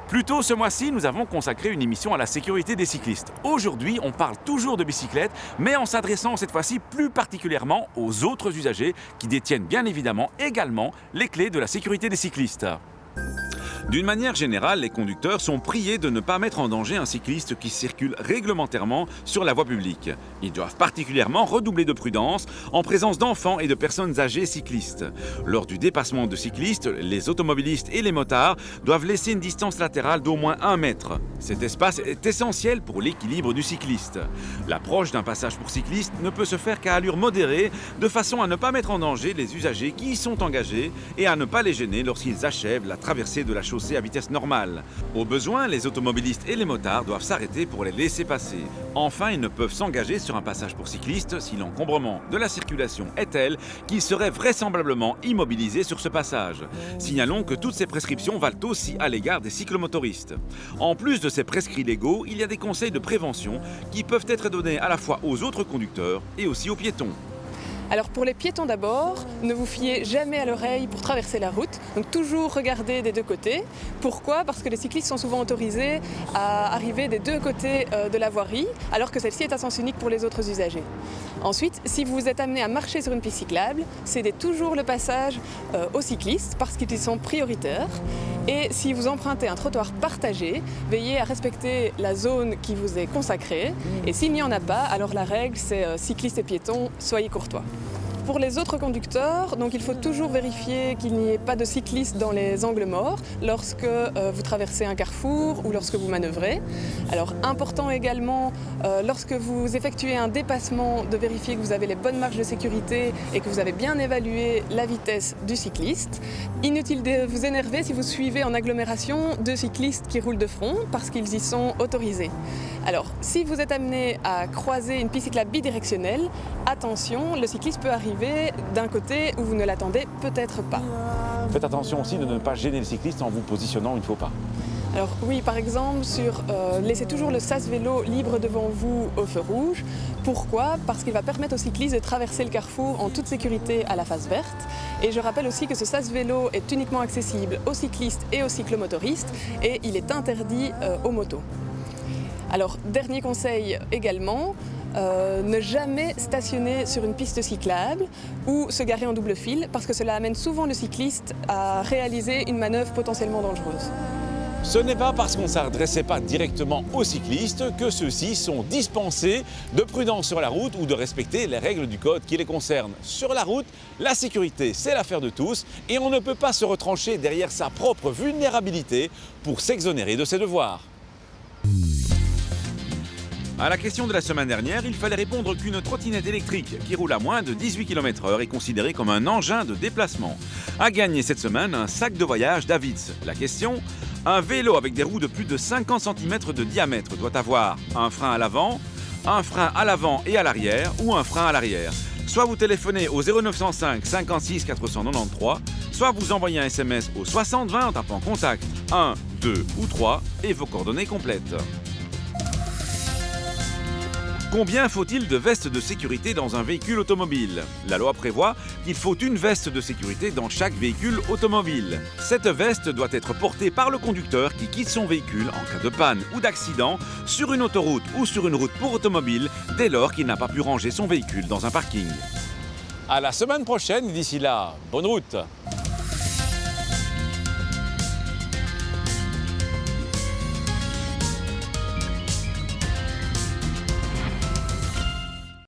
Plus tôt ce mois-ci, nous avons consacré une émission à la sécurité des cyclistes. Aujourd'hui, on parle toujours de bicyclette, mais en s'adressant cette fois-ci plus particulièrement aux autres usagers qui détiennent bien évidemment également les clés de la sécurité des cyclistes. D'une manière générale, les conducteurs sont priés de ne pas mettre en danger un cycliste qui circule réglementairement sur la voie publique. Ils doivent particulièrement redoubler de prudence en présence d'enfants et de personnes âgées cyclistes. Lors du dépassement de cyclistes, les automobilistes et les motards doivent laisser une distance latérale d'au moins 1 mètre. Cet espace est essentiel pour l'équilibre du cycliste. L'approche d'un passage pour cyclistes ne peut se faire qu'à allure modérée, de façon à ne pas mettre en danger les usagers qui y sont engagés et à ne pas les gêner lorsqu'ils achèvent la traversée de la chaussée à vitesse normale. Au besoin, les automobilistes et les motards doivent s'arrêter pour les laisser passer. Enfin, ils ne peuvent s'engager sur un passage pour cyclistes si l'encombrement de la circulation est tel qu'ils seraient vraisemblablement immobilisés sur ce passage. Signalons que toutes ces prescriptions valent aussi à l'égard des cyclomotoristes. En plus de ces prescrits légaux, il y a des conseils de prévention qui peuvent être donnés à la fois aux autres conducteurs et aussi aux piétons. Alors pour les piétons d'abord, ne vous fiez jamais à l'oreille pour traverser la route, donc toujours regardez des deux côtés. Pourquoi ? Parce que les cyclistes sont souvent autorisés à arriver des deux côtés de la voirie, alors que celle-ci est à sens unique pour les autres usagers. Ensuite, si vous êtes amené à marcher sur une piste cyclable, cédez toujours le passage aux cyclistes parce qu'ils sont prioritaires. Et si vous empruntez un trottoir partagé, veillez à respecter la zone qui vous est consacrée. Et s'il n'y en a pas, alors la règle c'est cyclistes et piétons, soyez courtois. Pour les autres conducteurs, donc il faut toujours vérifier qu'il n'y ait pas de cyclistes dans les angles morts lorsque vous traversez un carrefour ou lorsque vous manœuvrez. Alors important également, lorsque vous effectuez un dépassement, de vérifier que vous avez les bonnes marges de sécurité et que vous avez bien évalué la vitesse du cycliste. Inutile de vous énerver si vous suivez en agglomération deux cyclistes qui roulent de front parce qu'ils y sont autorisés. Alors, si vous êtes amené à croiser une piste cyclable bidirectionnelle, attention, le cycliste peut arriver d'un côté où vous ne l'attendez peut-être pas. Faites attention aussi de ne pas gêner le cycliste en vous positionnant où il ne faut pas. Alors oui, par exemple, laissez toujours le sas vélo libre devant vous au feu rouge. Pourquoi ? Parce qu'il va permettre aux cyclistes de traverser le carrefour en toute sécurité à la face verte. Et je rappelle aussi que ce sas vélo est uniquement accessible aux cyclistes et aux cyclomotoristes et il est interdit aux motos. Alors, dernier conseil également, ne jamais stationner sur une piste cyclable ou se garer en double fil parce que cela amène souvent le cycliste à réaliser une manœuvre potentiellement dangereuse. Ce n'est pas parce qu'on ne s'adressait pas directement aux cyclistes que ceux-ci sont dispensés de prudence sur la route ou de respecter les règles du code qui les concernent. Sur la route, la sécurité, c'est l'affaire de tous et on ne peut pas se retrancher derrière sa propre vulnérabilité pour s'exonérer de ses devoirs. À la question de la semaine dernière, il fallait répondre qu'une trottinette électrique qui roule à moins de 18 km/h est considérée comme un engin de déplacement. A gagné cette semaine un sac de voyage Davids. La question : un vélo avec des roues de plus de 50 cm de diamètre doit avoir un frein à l'avant et à l'arrière ou un frein à l'arrière. Soit vous téléphonez au 0905 56 493, soit vous envoyez un SMS au 60 20 en tapant contact 1, 2 ou 3 et vos coordonnées complètes. Combien faut-il de vestes de sécurité dans un véhicule automobile ? La loi prévoit qu'il faut une veste de sécurité dans chaque véhicule automobile. Cette veste doit être portée par le conducteur qui quitte son véhicule en cas de panne ou d'accident sur une autoroute ou sur une route pour automobile dès lors qu'il n'a pas pu ranger son véhicule dans un parking. À la semaine prochaine, d'ici là, bonne route !